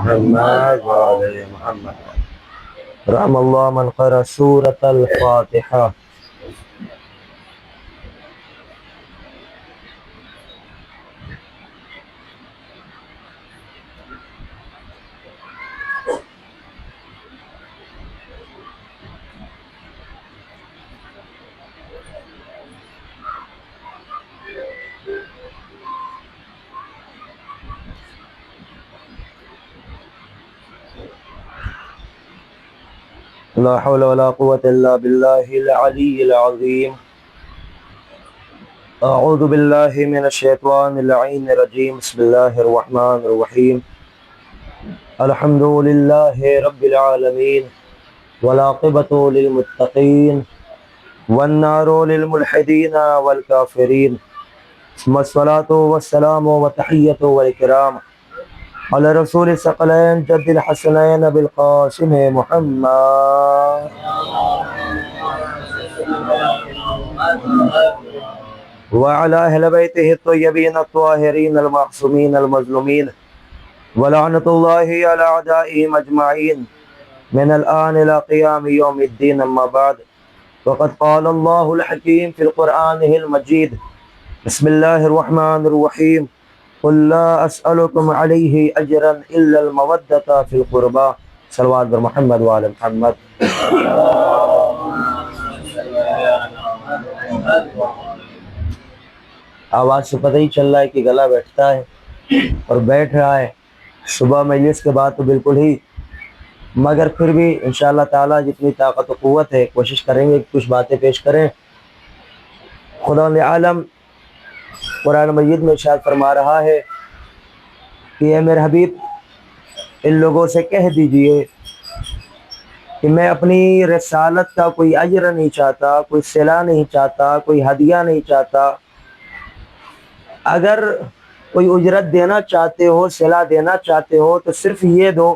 محمد وعلى محمد. رحم الله من قرأ سورة الفاتحة. لا حول ولا قوة إلا بالله العلي العظيم. أعوذ بالله من الشيطان اللعين الرجيم. بسم الله الرحمن الرحيم. الحمد لله رب العالمين والعاقبة للمتقين والنار للملحدين والكافرين. ثم الصلاة والسلام وتحية والإكرام على رسول الثقلين جد الحسنين بالقاسم محمد وعلى أهل بيته الطيبين الطاهرين المعصومين المظلومين ولعنة الله على أعدائهم أجمعين من الآن إلى قيام يوم الدين. أما بعد، وقد قال الله الحكيم في القرآن المجيد: بسم الله الرحمن الرحيم. قل لا أسألكم عليه أجرا إلا المودة في القربى. صلوات محمد وعلى محمد. آواز سے پتہ ہی چل رہا ہے کہ گلا بیٹھتا ہے اور بیٹھ رہا ہے. صبح مجلس کے بعد تو بالکل ہی، مگر پھر بھی انشاءاللہ تعالی جتنی طاقت و قوت ہے کوشش کریں گے کہ کچھ باتیں پیش کریں. خدا عالم قرآن مجید میں ارشاد فرما رہا ہے کہ اے میرے حبیب، ان لوگوں سے کہہ دیجئے کہ میں اپنی رسالت کا کوئی اجر نہیں چاہتا، کوئی صلہ نہیں چاہتا، کوئی ہدیہ نہیں چاہتا. اگر کوئی اجرت دینا چاہتے ہو، صلہ دینا چاہتے ہو تو صرف یہ دو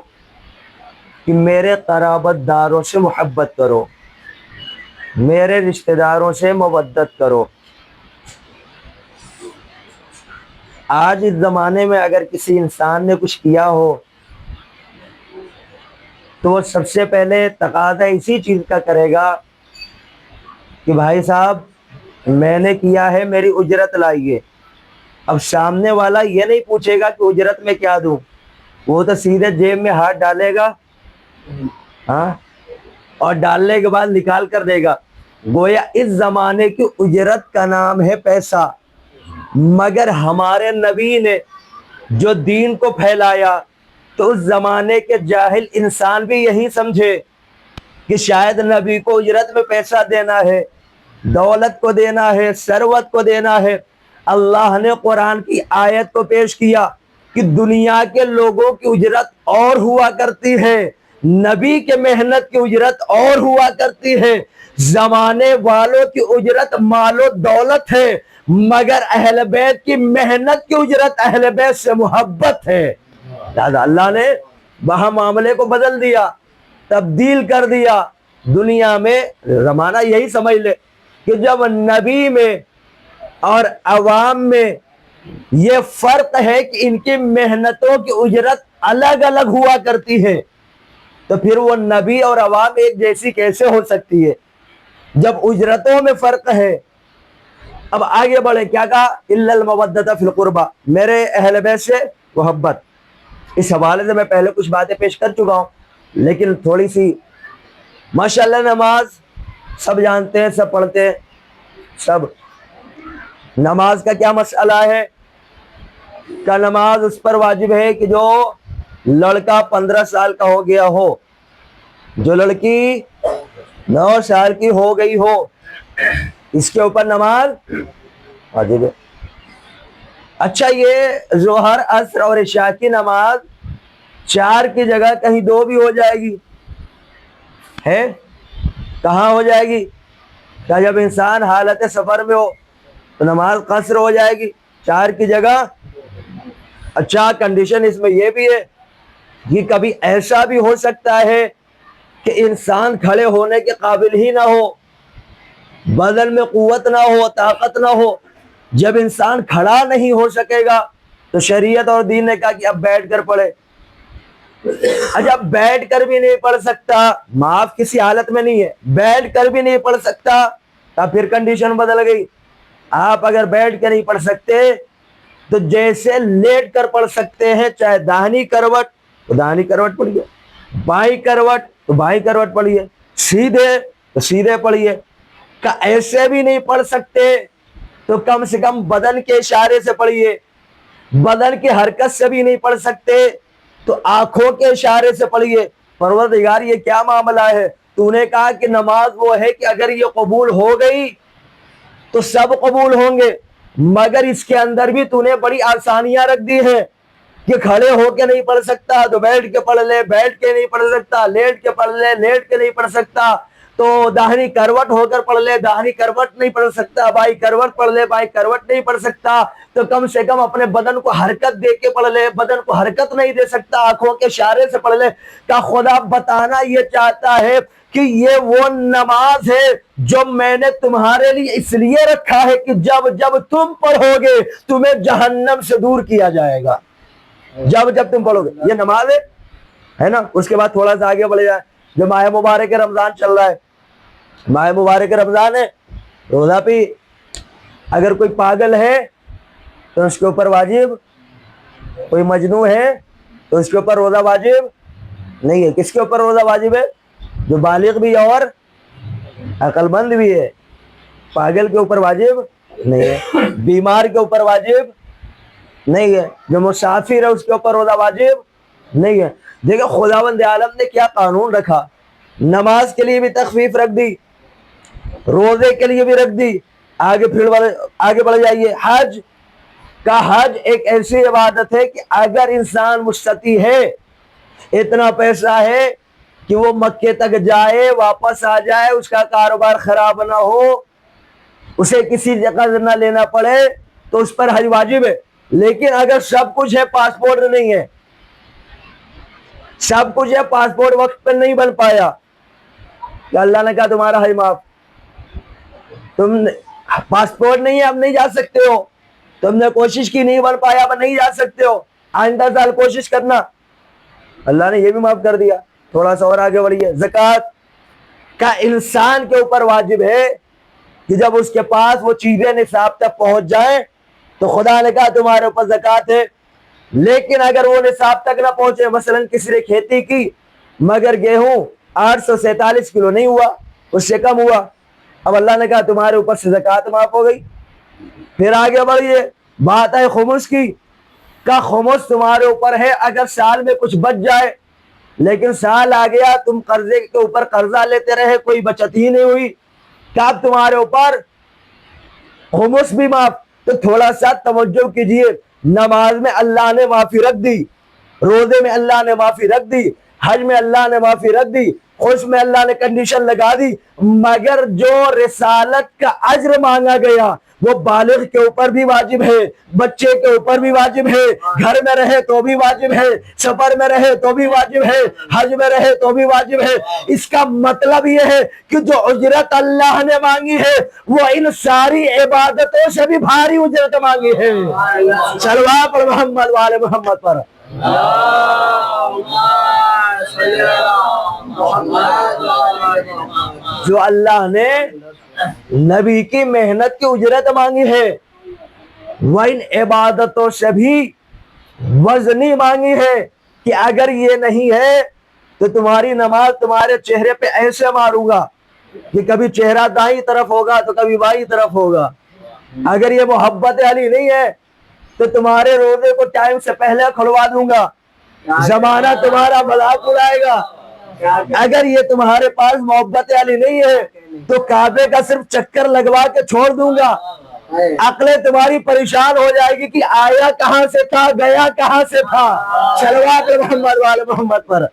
کہ میرے قرابت داروں سے محبت کرو، میرے رشتہ داروں سے مودت کرو. آج اس زمانے میں اگر کسی انسان نے کچھ کیا ہو تو وہ سب سے پہلے تقاضا اسی چیز کا کرے گا کہ بھائی صاحب میں نے کیا ہے، میری اجرت لائیے. اب سامنے والا یہ نہیں پوچھے گا کہ اجرت میں کیا دوں، وہ تو سیدھے جیب میں ہاتھ ڈالے گا اور ڈالنے کے بعد نکال کر دے گا. گویا اس زمانے کی اجرت کا نام ہے پیسہ. مگر ہمارے نبی نے جو دین کو پھیلایا تو اس زمانے کے جاہل انسان بھی یہی سمجھے کہ شاید نبی کو اجرت میں پیسہ دینا ہے، دولت کو دینا ہے، ثروت کو دینا ہے. اللہ نے قرآن کی آیت کو پیش کیا کہ دنیا کے لوگوں کی اجرت اور ہوا کرتی ہے، نبی کے محنت کی اجرت اور ہوا کرتی ہے. زمانے والوں کی اجرت مال و دولت ہے، مگر اہل بیت کی محنت کی اجرت اہل بیت سے محبت ہے. لہذا اللہ نے وہاں معاملے کو بدل دیا، تبدیل کر دیا. دنیا میں زمانہ یہی سمجھ لے کہ جب نبی میں اور عوام میں یہ فرق ہے کہ ان کی محنتوں کی اجرت الگ الگ ہوا کرتی ہے، تو پھر وہ نبی اور عوام ایک جیسی کیسے ہو سکتی ہے جب اجرتوں میں فرق ہے. اب آگے بڑھے، کیا کہا؟ الا المودۃ فی القربى، میرے اہل بیت سے محبت. اس حوالے سے میں پہلے کچھ باتیں پیش کر چکا ہوں، لیکن تھوڑی سی ماشاءاللہ نماز سب جانتے ہیں، سب پڑھتے ہیں. سب نماز کا کیا مسئلہ ہے کہ نماز اس پر واجب ہے کہ جو لڑکا 15 سال کا ہو گیا ہو، جو لڑکی 9 سال کی ہو گئی ہو، اس کے اوپر نماز واجب ہے. اچھا، یہ ظہر، عصر اور عشاء کی نماز 4 کی جگہ کہیں 2 بھی ہو جائے گی ہے؟ کہاں ہو جائے گی؟ کیا جب انسان حالت سفر میں ہو تو نماز قصر ہو جائے گی 4 کی جگہ؟ اچھا، کنڈیشن اس میں یہ بھی ہے کہ کبھی ایسا بھی ہو سکتا ہے کہ انسان کھڑے ہونے کے قابل ہی نہ ہو، بدن میں قوت نہ ہو، طاقت نہ ہو. جب انسان کھڑا نہیں ہو سکے گا تو شریعت اور دین نے کہا کہ اب بیٹھ کر پڑھے. اچھا بیٹھ کر بھی نہیں پڑھ سکتا، معاف کسی حالت میں نہیں ہے، بیٹھ کر بھی نہیں پڑھ سکتا، تو پھر کنڈیشن بدل گئی۔ آپ اگر بیٹھ کے نہیں پڑھ سکتے تو جیسے لیٹ کر پڑھ سکتے ہیں، چاہے داہنی کروٹ تو داہنی کروٹ پڑھیے، بائیں کروٹ تو بائیں کروٹ پڑھیے، سیدھے تو سیدھے پڑھیے۔ کہ ایسے بھی نہیں پڑھ سکتے تو کم سے کم بدن کے اشارے سے پڑھیے، بدن کی حرکت سے بھی نہیں پڑھ سکتے تو آنکھوں کے اشارے سے پڑھیے۔ پروردگار یہ کیا معاملہ ہے؟ تو نے کہا کہ نماز وہ ہے کہ اگر یہ قبول ہو گئی تو سب قبول ہوں گے، مگر اس کے اندر بھی تو نے بڑی آسانیاں رکھ دی ہیں کہ کھڑے ہو کے نہیں پڑھ سکتا تو بیٹھ کے پڑھ لے، بیٹھ کے نہیں پڑھ سکتا لیٹ کے پڑھ لے، لیٹ کے نہیں پڑھ سکتا تو داہنی کروٹ ہو کر پڑھ لے، داہنی کروٹ نہیں پڑھ سکتا، بائیں کروٹ پڑھ لے، بائیں کروٹ نہیں پڑھ سکتا تو کم سے کم اپنے بدن کو حرکت دے کے پڑھ لے، بدن کو حرکت نہیں دے سکتا آنکھوں کے اشارے سے پڑھ لے۔ کہ خدا بتانا یہ چاہتا ہے کہ یہ وہ نماز ہے جو میں نے تمہارے لیے اس لیے رکھا ہے کہ جب جب تم پڑھو گے تمہیں جہنم سے دور کیا جائے گا، جب جب تم پڑھو گے۔ یہ نماز ہے نا۔ اس کے بعد تھوڑا سا آگے بڑھ جائے، جو ماہ مبارک رمضان چل رہا ہے، ماہ مبارک رمضان ہے، روزہ پہ اگر کوئی پاگل ہے تو اس کے اوپر واجب، کوئی مجنون ہے تو اس کے اوپر روزہ واجب نہیں ہے۔ کس کے اوپر روزہ واجب ہے؟ جو بالغ بھی ہے اور عقل مند بھی ہے۔ پاگل کے اوپر واجب نہیں ہے، بیمار کے اوپر واجب نہیں ہے، جو مسافر ہے اس کے اوپر روزہ واجب نہیں ہے۔ دیکھیں خداوند عالم نے کیا قانون رکھا، نماز کے لیے بھی تخفیف رکھ دی، روزے کے لیے بھی رکھ دی۔ آگے بڑھ جائیے۔ حج کا، حج ایک ایسی عبادت ہے کہ اگر انسان مستطیع ہے، اتنا پیسہ ہے کہ وہ مکے تک جائے واپس آ جائے، اس کا کاروبار خراب نہ ہو، اسے کسی قرض نہ لینا پڑے، تو اس پر حج واجب ہے۔ لیکن اگر سب کچھ ہے، پاسپورٹ نہیں ہے، سب کچھ ہے، پاسپورٹ وقت پر نہیں بن پایا، کہ اللہ نے کہا تمہارا حج معاف، تم پاسپورٹ نہیں ہے اب نہیں جا سکتے ہو، تم نے کوشش کی نہیں بن پایا اب نہیں جا سکتے ہو، آئندہ سال کوشش کرنا، اللہ نے یہ بھی معاف کر دیا۔ تھوڑا سا اور آگے بڑھیے۔ زکوٰۃ کا انسان کے اوپر واجب ہے کہ جب اس کے پاس وہ چیزیں نصاب تک پہنچ جائیں تو خدا نے کہا تمہارے اوپر زکوٰۃ ہے۔ لیکن اگر وہ نصاب تک نہ پہنچے، مثلا کسی نے کھیتی کی مگر گیہوں 847 کلو نہیں ہوا، اس سے کم ہوا، اب اللہ نے کہا تمہارے اوپر سے زکوٰۃ معاف ہو گئی۔ پھر آگے بڑھیے، بات ہے خمس کی، کا خمس تمہارے اوپر ہے اگر سال میں کچھ بچ جائے، لیکن سال آ گیا تم قرضے کے اوپر قرضہ لیتے رہے، کوئی بچت ہی نہیں ہوئی، کیا اب تمہارے اوپر خمس بھی معاف۔ تو تھوڑا سا توجہ کیجئے، نماز میں اللہ نے معافی رکھ دی، روزے میں اللہ نے معافی رکھ دی، حج میں اللہ نے معافی رکھ دی، خوش میں اللہ نے کنڈیشن لگا دی، مگر جو رسالت کا اجر مانگا گیا وہ بالغ کے اوپر بھی واجب ہے، بچے کے اوپر بھی واجب ہے، گھر میں رہے تو بھی واجب ہے، سفر میں رہے تو بھی واجب ہے، حج میں رہے تو بھی واجب ہے۔ اس کا مطلب یہ ہے کہ جو اجرت اللہ نے مانگی ہے وہ ان ساری عبادتوں سے بھی بھاری اجرت مانگی ہے۔ صلوات پر محمد وآل محمد پر۔ جو اللہ نے نبی کی محنت کی اجرت مانگی ہے وہ ان عبادتوں سے بھی وزنی مانگی ہے کہ اگر یہ نہیں ہے تو تمہاری نماز تمہارے چہرے پہ ایسے ماروں گا کہ کبھی چہرہ دائیں طرف ہوگا تو کبھی بائیں طرف ہوگا۔ اگر یہ محبت علی نہیں ہے تو تمہارے روزے کو ٹائم سے پہلے کھلوا دوں گا، زمانہ تمہارا مذاق اڑائے گا۔ اگر یہ تمہارے پاس محبت علی نہیں ہے تو کعبے کا صرف چکر لگوا کے چھوڑ دوں گا، عقلیں تمہاری پریشان ہو جائے گی کہ آیا کہاں سے تھا گیا کہاں سے تھا۔ صلوات محمد وآل محمد پر۔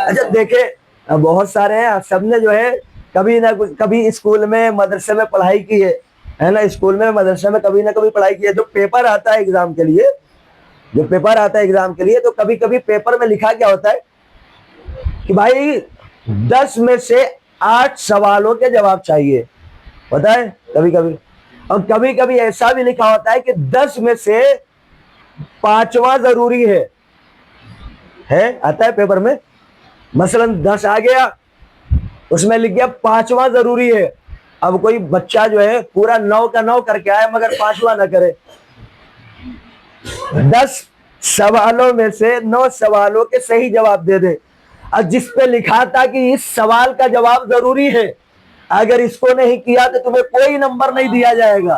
اچھا دیکھیں بہت سارے ہیں، سب نے جو ہے کبھی نہ کبھی اسکول میں مدرسے میں پڑھائی کی ہے نا، اسکول میں مدرسے میں کبھی نہ کبھی پڑھائی کی ہے۔ جو پیپر آتا ہے ایگزام کے لیے، جو پیپر آتا ہے ایگزام کے لیے، تو کبھی کبھی پیپر میں لکھا کیا ہوتا ہے کہ بھائی 10 میں سے 8 سوالوں کے جواب چاہیے، ہوتا ہے کبھی کبھی، اور کبھی کبھی ایسا بھی لکھا ہوتا ہے کہ 10 میں سے 5واں ضروری ہے، آتا ہے پیپر میں، مثلا 10 آ گیا، اس میں لکھ گیا 5واں ضروری ہے۔ اب کوئی بچہ جو ہے پورا 9 کا 9 کر کے آئے مگر 5واں نہ کرے، 10 سوالوں میں سے 9 سوالوں کے صحیح جواب دے دے، اور جس پہ لکھا تھا کہ اس سوال کا جواب ضروری ہے، اگر اس کو نہیں کیا تو تمہیں کوئی نمبر نہیں دیا جائے گا،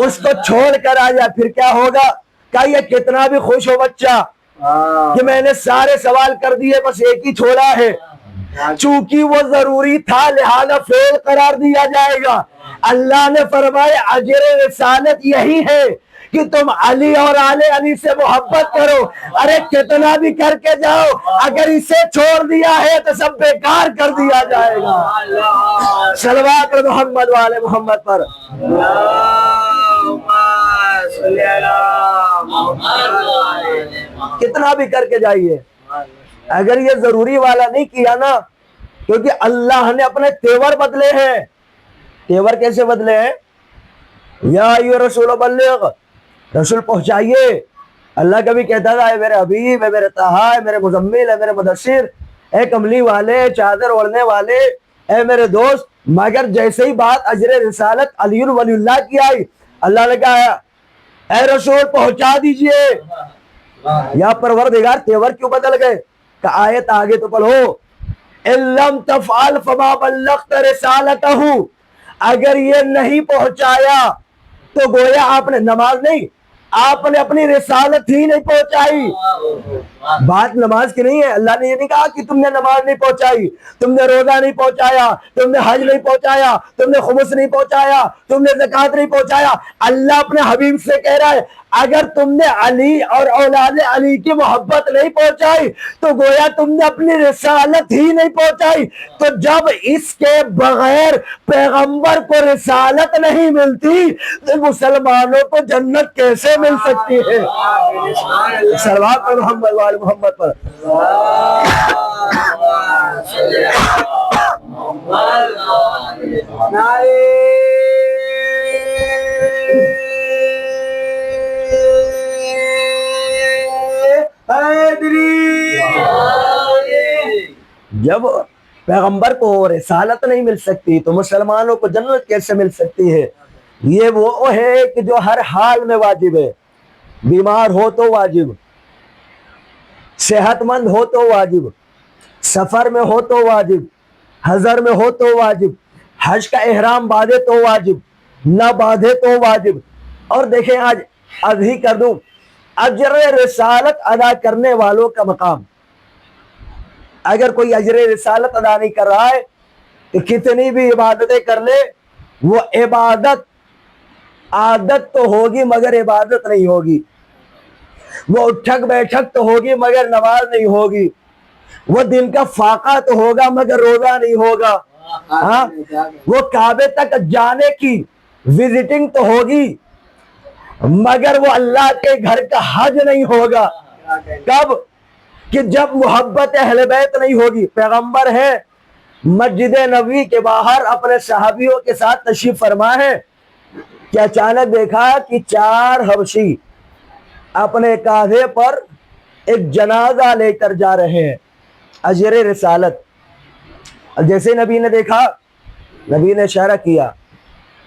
اس کو چھوڑ کر آ جا، پھر کیا ہوگا؟ کہ یہ کتنا بھی خوش ہو بچہ کہ میں نے سارے سوال کر دیے، بس ایک ہی چھوڑا ہے، چونکہ وہ ضروری تھا لہذا فیل قرار دیا جائے گا۔ اللہ نے فرمایا اجر رسالت یہی ہے کہ تم علی اور آل علی سے محبت کرو، ارے کتنا بھی کر کے جاؤ، اگر اسے چھوڑ دیا ہے تو سب بیکار کر دیا جائے گا۔ صلوات محمد والے محمد پر۔ کتنا بھی کر کے جائیے، اگر یہ ضروری والا نہیں کیا نا، کیونکہ اللہ نے اپنے تیور بدلے ہیں۔ تیور کیسے بدلے ہیں؟ یا ایھا رسول بلغ، رسول پہنچائیے۔ اللہ کبھی کہتا تھا اے میرے حبیب، اے میرے طہا، اے میرے مزمل، اے میرے مدثر، اے کملی والے، چادر اوڑھنے والے، اے میرے دوست، مگر جیسے ہی بات اجر رسالت علی ولی اللہ کی آئی، اللہ نے کہا اے رسول پہنچا دیجئے۔ یا پروردگار تیور کیوں بدل گئے؟ کہ آیت آگے تو پڑھو، ان لم تفعل فما بلغت رسالتہ، اگر یہ نہیں پہنچایا تو گویا آپ نے نماز نہیں، آپ نے اپنی رسالت ہی نہیں پہنچائی۔ بات نماز کی نہیں ہے، اللہ نے یہ نہیں کہا کہ تم نے نماز نہیں پہنچائی، تم نے روزہ نہیں پہنچایا، تم نے حج نہیں پہنچایا، تم نے خمس نہیں پہنچایا، تم نے زکوٰۃ نہیں پہنچایا۔ اللہ اپنے حبیب سے کہہ رہا ہے اگر تم نے علی اور اولاد علی کی محبت نہیں پہنچائی تو گویا تم نے اپنی رسالت ہی نہیں پہنچائی۔ تو جب اس کے بغیر پیغمبر کو رسالت نہیں ملتی تو مسلمانوں کو جنت کیسے مل سکتی ہے؟ صلوات محمد وآل محمد پر۔ جب پیغمبر کو رسالت نہیں مل سکتی تو مسلمانوں کو جنت کیسے مل سکتی ہے؟ یہ وہ ہے کہ جو ہر حال میں واجب ہے، بیمار ہو تو واجب، صحت مند ہو تو واجب، سفر میں ہو تو واجب، حضر میں ہو تو واجب، حج کا احرام باندھے تو واجب، نہ باندھے تو واجب۔ اور دیکھیں آج ہی کر دوں اجر رسالت ادا کرنے والوں کا مقام۔ اگر کوئی اجر رسالت ادا نہیں کر رہا ہے تو کتنی بھی عبادتیں کر لے، وہ عبادت عادت تو ہوگی مگر عبادت نہیں ہوگی، وہ اٹھک بیٹھک تو ہوگی مگر نماز نہیں ہوگی، وہ دن کا فاقہ تو ہوگا مگر روزہ نہیں ہوگا، ہاں وہ کعبے تک جانے کی وزٹنگ تو ہوگی مگر وہ اللہ کے گھر کا حج نہیں ہوگا۔ کب؟ کہ جب محبت اہل بیت نہیں ہوگی۔ پیغمبر ہے مسجد نبوی کے باہر اپنے صحابیوں کے ساتھ تشریف فرما ہے کہ اچانک دیکھا کہ 4 حبشی اپنے کاندھے پر ایک جنازہ لے کر جا رہے ہیں، اجر رسالت۔ جیسے نبی نے دیکھا، نبی نے اشارہ کیا،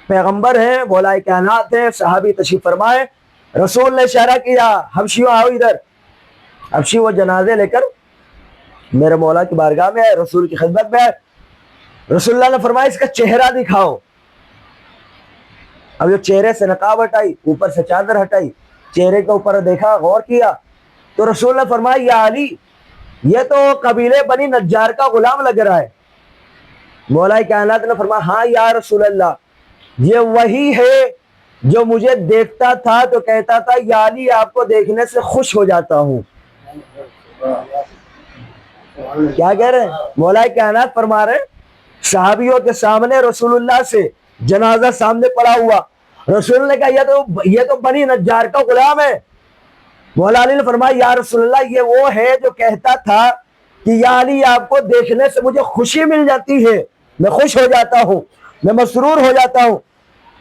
پیغمبر ہیں، مولا کائنات ہیں، صحابی تشریف فرمائے، رسول نے اشارہ کیا حبشیوں آؤ ادھر۔ حبشی وہ جنازے لے کر میرے مولا کی بارگاہ میں آئے، رسول کی خدمت میں آئے۔ رسول اللہ نے فرمایا اس کا چہرہ دکھاؤ۔ اب جو چہرے سے نقاب ہٹائی، اوپر سے چادر ہٹائی، چہرے کے اوپر دیکھا، غور کیا تو رسول نے فرمایا یا علی، یہ تو قبیلے بنی نجار کا غلام لگ رہا ہے۔ مولا کائنات نے فرمایا ہاں یا رسول اللہ، یہ وہی ہے جو مجھے دیکھتا تھا تو کہتا تھا یا علی آپ کو دیکھنے سے خوش ہو جاتا ہوں۔ کیا کہہ رہے ہیں؟ مولا کائنات فرما رہے ہیں صحابیوں کے سامنے رسول اللہ سے جنازہ سامنے پڑا ہوا، رسول نے کہا یہ تو بنی نجار کا غلام ہے۔ مولا علی نے فرمایا یا رسول اللہ یہ وہ ہے جو کہتا تھا کہ یا علی آپ کو دیکھنے سے مجھے خوشی مل جاتی ہے، میں خوش ہو جاتا ہوں، میں مسرور ہو جاتا ہوں۔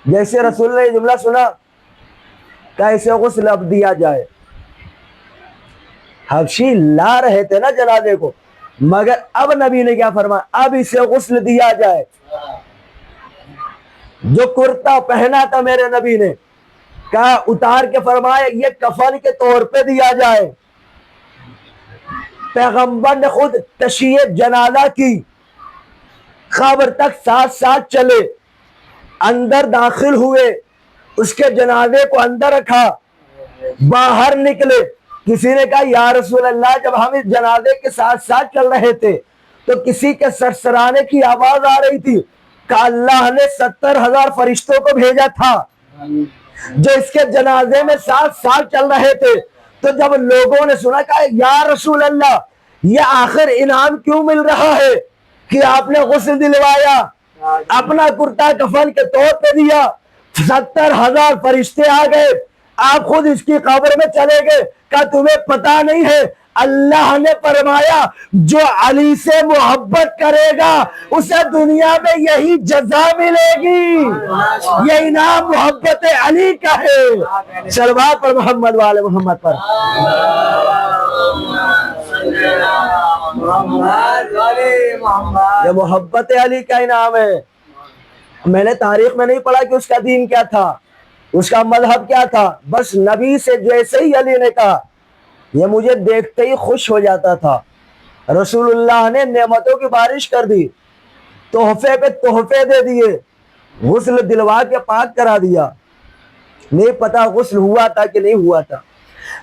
جیسے رسول نے یہ جملہ سنا کیسے غسل اب دیا جائے، حبشی لا رہے تھے نا جنازے کو، مگر اب نبی نے کیا فرمایا، اب اسے غسل دیا جائے۔ جو کرتا پہنا تھا میرے نبی نے کہا اتار کے فرمایا یہ کفن کے طور پہ دیا جائے۔ پیغمبر نے خود تشییع جنازہ کی، قبر تک ساتھ ساتھ چلے، اندر داخل ہوئے، اس کے جنازے کو اندر رکھا، باہر نکلے۔ کسی نے کہا یا رسول اللہ جب ہم اس جنازے کے ساتھ ساتھ چل رہے تھے تو کسی کے سرسرانے کی آواز آ رہی تھی کہ اللہ نے 70,000 فرشتوں کو بھیجا تھا جو اس کے جنازے میں ساتھ ساتھ چل رہے تھے۔ تو جب لوگوں نے سنا کہا یا رسول اللہ یہ آخر انعام کیوں مل رہا ہے کہ آپ نے غسل دلوایا، اپنا کرتا کفن کے طور پہ دیا، 70,000 فرشتے آ گئے، آپ خود اس کی قبر میں چلے گئے، کہ تمہیں پتا نہیں ہے اللہ نے فرمایا جو علی سے محبت کرے گا اسے دنیا میں یہی جزا ملے گی، یہ انعام محبت علی کا ہے۔ صلوات پر محمد والے محمد پر۔ یہ محبت علی کا انعام ہے۔ میں نے تاریخ میں نہیں پڑھا کہ اس کا دین کیا تھا، اس کا مذہب کیا تھا، بس نبی سے جیسے ہی علی نے کہا یہ مجھے دیکھتے ہی خوش ہو جاتا تھا۔ رسول اللہ نے نعمتوں کی بارش کر دی، تحفے پہ تحفے دے دیے، غسل دلوا کے پاک کرا دیا، نہیں پتا غسل ہوا تھا کہ نہیں ہوا تھا،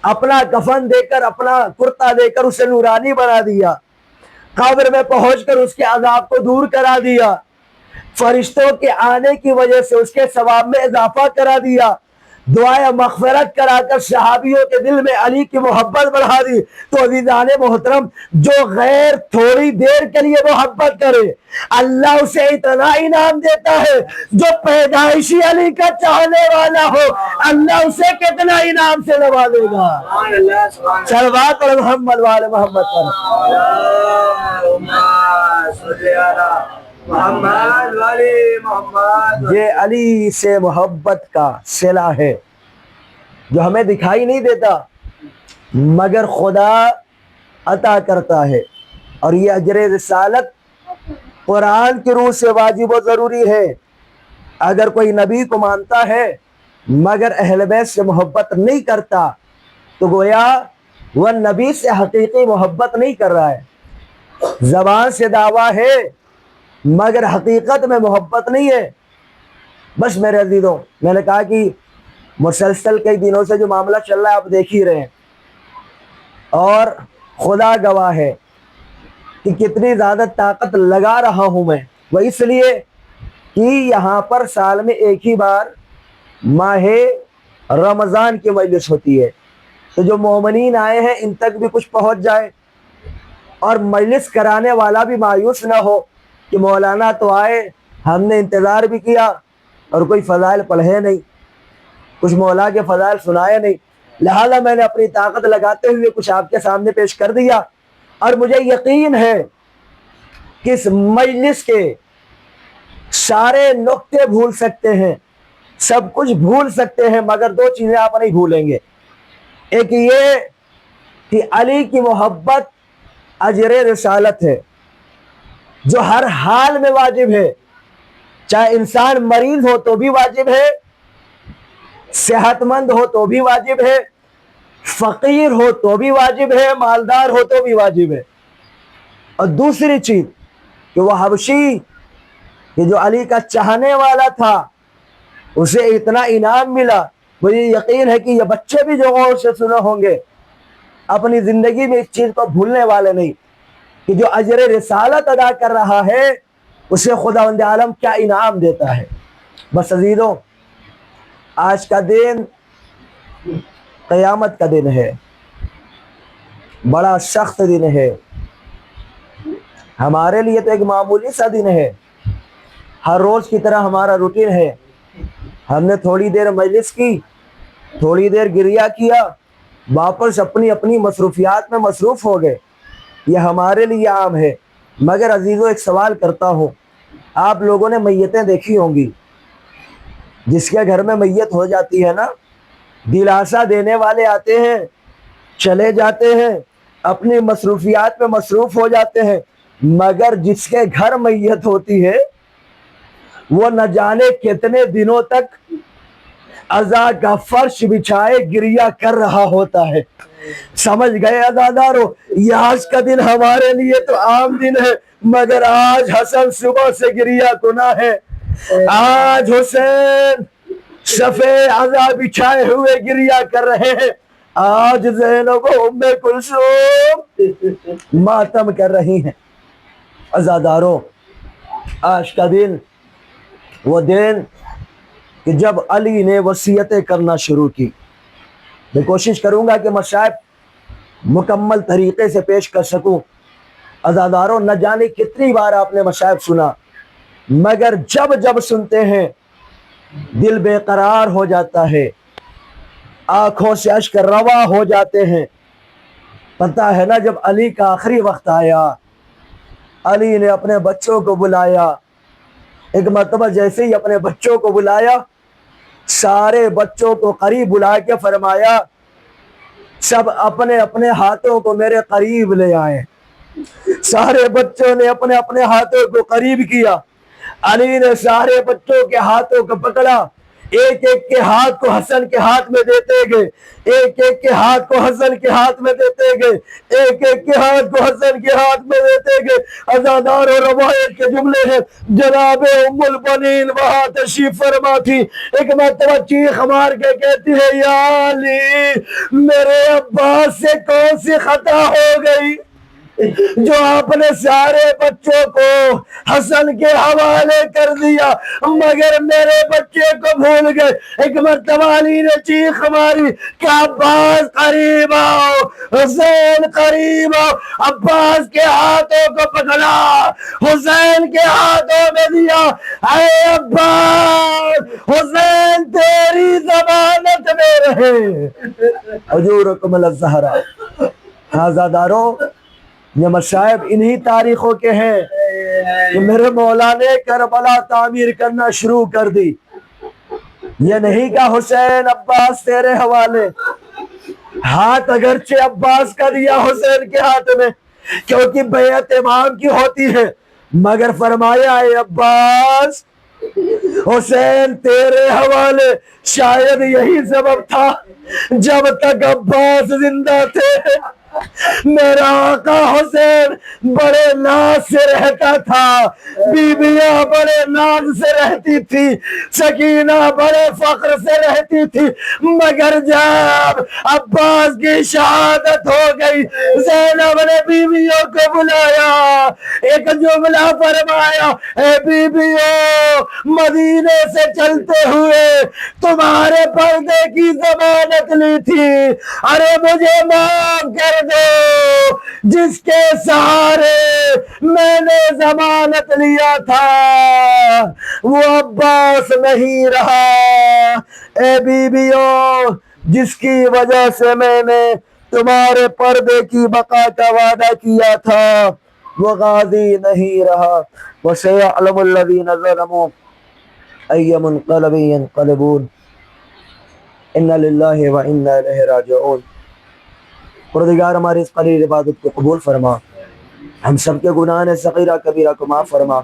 اپنا کفن دے کر، اپنا کرتا دے کر اسے نورانی بنا دیا، قبر میں پہنچ کر اس کے عذاب کو دور کرا دیا، فرشتوں کے آنے کی وجہ سے اس کے ثواب میں اضافہ کرا دیا، دعائیں مغفرت کرا کر صحابیوں کے دل میں علی کی محبت بڑھا دی۔ تو عزیزان محترم جو غیر تھوڑی دیر کے لیے محبت کرے اللہ اسے اتنا انعام دیتا ہے، جو پیدائشی علی کا چاہنے والا ہو اللہ اسے کتنا انعام سے نوازے گا۔ صلوات پر محمد والے محمد پر۔ محمد والی محمد۔ یہ علی سے محبت کا صلہ ہے جو ہمیں دکھائی نہیں دیتا مگر خدا عطا کرتا ہے، اور یہ اجر رسالت قرآن کی روح سے واجب و ضروری ہے۔ اگر کوئی نبی کو مانتا ہے مگر اہل بیت سے محبت نہیں کرتا تو گویا وہ نبی سے حقیقی محبت نہیں کر رہا ہے، زبان سے دعویٰ ہے مگر حقیقت میں محبت نہیں ہے۔ بس میرے عزیزوں، میں نے کہا کہ مسلسل کئی دنوں سے جو معاملہ چل رہا ہے آپ دیکھ ہی رہے ہیں، اور خدا گواہ ہے کہ کتنی زیادہ طاقت لگا رہا ہوں میں، وہ اس لیے کہ یہاں پر سال میں ایک ہی بار ماہ رمضان کی مجلس ہوتی ہے، تو جو مومنین آئے ہیں ان تک بھی کچھ پہنچ جائے، اور مجلس کرانے والا بھی مایوس نہ ہو کہ مولانا تو آئے، ہم نے انتظار بھی کیا اور کوئی فضائل پڑھے نہیں، کچھ مولا کے فضائل سنائے نہیں، لہذا میں نے اپنی طاقت لگاتے ہوئے کچھ آپ کے سامنے پیش کر دیا، اور مجھے یقین ہے کہ اس مجلس کے سارے نقطے بھول سکتے ہیں، سب کچھ بھول سکتے ہیں، مگر دو چیزیں آپ نہیں بھولیں گے۔ ایک یہ کہ علی کی محبت اجر رسالت ہے جو ہر حال میں واجب ہے، چاہے انسان مریض ہو تو بھی واجب ہے، صحت مند ہو تو بھی واجب ہے، فقیر ہو تو بھی واجب ہے، مالدار ہو تو بھی واجب ہے۔ اور دوسری چیز کہ وہ حبشی کہ جو علی کا چاہنے والا تھا اسے اتنا انعام ملا، مجھے یقین ہے کہ یہ بچے بھی جو غور سے سنے ہوں گے اپنی زندگی میں اس چیز کو بھولنے والے نہیں کہ جو اجر رسالت ادا کر رہا ہے اسے خداوند عالم کیا انعام دیتا ہے۔ بس عزیزوں، آج کا دن قیامت کا دن ہے، بڑا سخت دن ہے، ہمارے لیے تو ایک معمولی سا دن ہے، ہر روز کی طرح ہمارا روٹین ہے، ہم نے تھوڑی دیر مجلس کی، تھوڑی دیر گریہ کیا، واپس اپنی اپنی مصروفیات میں مصروف ہو گئے، یہ ہمارے لیے عام ہے۔ مگر عزیزوں ایک سوال کرتا ہوں، آپ لوگوں نے میتیں دیکھی ہوں گی، جس کے گھر میں میت ہو جاتی ہے نا، دلاسا دینے والے آتے ہیں، چلے جاتے ہیں، اپنی مصروفیات میں مصروف ہو جاتے ہیں، مگر جس کے گھر میت ہوتی ہے وہ نہ جانے کتنے دنوں تک عزا کا فرش بچھائے گریہ کر رہا ہوتا ہے۔ سمجھ گئے عزادارو؟ یہ آج کا دن ہمارے لیے تو عام دن ہے، مگر آج حسن صبح سے گریہ کنا ہے۔ آج حسین صفے عزا بچھائے ہوئے گریہ کر رہے ہیں، آج زینب و ام کلثوم ماتم کر رہی ہیں۔ عزادارو، آج کا دن وہ دن کہ جب علی نے وصیتیں کرنا شروع کی۔ میں کوشش کروں گا کہ مصائب مکمل طریقے سے پیش کر سکوں۔ عزاداروں، نہ جانے کتنی بار آپ نے مصائب سنا، مگر جب جب سنتے ہیں دل بے قرار ہو جاتا ہے، آنکھوں سے اشک روا ہو جاتے ہیں۔ پتہ ہے نا، جب علی کا آخری وقت آیا، علی نے اپنے بچوں کو بلایا۔ ایک مرتبہ جیسے ہی اپنے بچوں کو بلایا، سارے بچوں کو قریب بلا کے فرمایا سب اپنے اپنے ہاتھوں کو میرے قریب لے آئے۔ سارے بچوں نے اپنے اپنے ہاتھوں کو قریب کیا۔ علی نے سارے بچوں کے ہاتھوں کو پکڑا، ایک ایک کے ہاتھ کو حسن کے ہاتھ میں دیتے گئے، ایک ایک کے ہاتھ کو حسن کے ہاتھ میں دیتے گئے، ایک ایک کے ہاتھ کو حسن کے ہاتھ میں دیتے گئے۔ عزادار و روایت کے جملے ہیں، جناب ام البنین وہاں تشریف فرما تھی، ایک مرتبہ چیخ مار کے کہتی ہے، یا علی، میرے عباس سے کون سی خطا ہو گئی جو آپ نے سارے بچوں کو حسن کے حوالے کر دیا، مگر میرے بچے کو بھول گئے۔ ایک مرتبہ علی نے چیخ ماری کہ عباس قریب آؤ، حسین قریب آؤ۔ عباس کے ہاتھوں کو پکڑا، حسین کے ہاتھوں میں دیا، اے عباس، حسین تیری ضمانت میں رہے، اجورکم الزہرا۔ عزاداروں، یہ مصائب انہی تاریخوں کے ہیں کہ میرے مولا نے کربلا تعمیر کرنا شروع کر دی۔ یہ نہیں کہ حسین عباس تیرے حوالے، ہاتھ اگرچہ عباس کا دیا حسین کے ہاتھ میں کیونکہ بیعت امام کی ہوتی ہے، مگر فرمایا اے عباس، حسین تیرے حوالے۔ شاید یہی سبب تھا جب تک عباس زندہ تھے میرا آقا حسین بڑے ناز سے رہتا تھا، بیویاں بڑے ناز سے رہتی تھی، سکینہ بڑے فخر سے رہتی تھی، مگر جب عباس کی شہادت ہو گئی، زینب نے بیویوں کو بلایا، ایک جملہ فرمایا، اے بیویوں، مدینے سے چلتے ہوئے تمہارے پردے کی ضمانت لی تھی، ارے مجھے معاف کر دو، جس کے سہارے میں نے ضمانت لیا تھا وہ عباس نہیں رہا۔ اے بیویوں، جس کی وجہ سے میں نے تمہارے پردے کی بقا کا وعدہ کیا تھا وہ غازی نہیں رہا۔ وَسَيَعْلَمُ الَّذِينَ ظَلَمُوا أَيَّ مُنقَلَبٍ يَنقَلِبُونَ إِنَّ لِلَّهِ وَإِنَّا إِلَيْهِ راجعون۔ پروردگار ہماری اس قلیل عبادت کو قبول فرما، ہم سب کے گناہ صغیرہ کبیرہ کو معاف فرما۔